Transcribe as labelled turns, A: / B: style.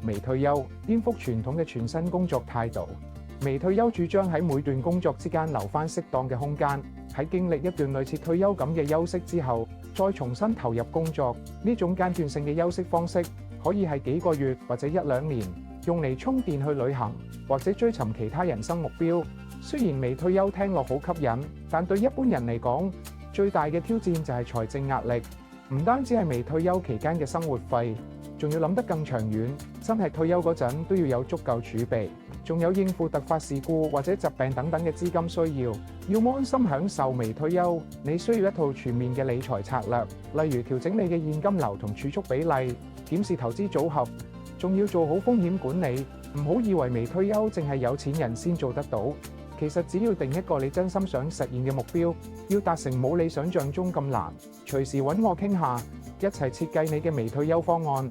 A: 微退休，顛覆傳統嘅全新工作態度。微退休主張喺每段工作之間留返適當嘅空間，喺經歷一段類似退休咁嘅休息之後，再重新投入工作。呢種階段性嘅休息方式，可以係幾個月或者1-2年，用嚟充電去旅行，或者追尋其他人生目標。雖然微退休聽落好吸引，但對一般人嚟講，最大嘅挑戰就係財政壓力。唔單止係微退休期間嘅生活費，仲要諗得更長遠，真係退休嗰陣都要有足夠儲備，仲有應付突發事故或者疾病等等嘅資金需要。要安心享受微退休，你需要一套全面嘅理財策略，例如調整你嘅現金流同儲蓄比例，檢視投資組合，仲要做好風險管理。唔好以為微退休淨係有錢人先做得到，其實只要定一個你真心想實現嘅目標，要達成冇你想象中咁難。隨時揾我傾下，一齊設計你嘅微退休方案。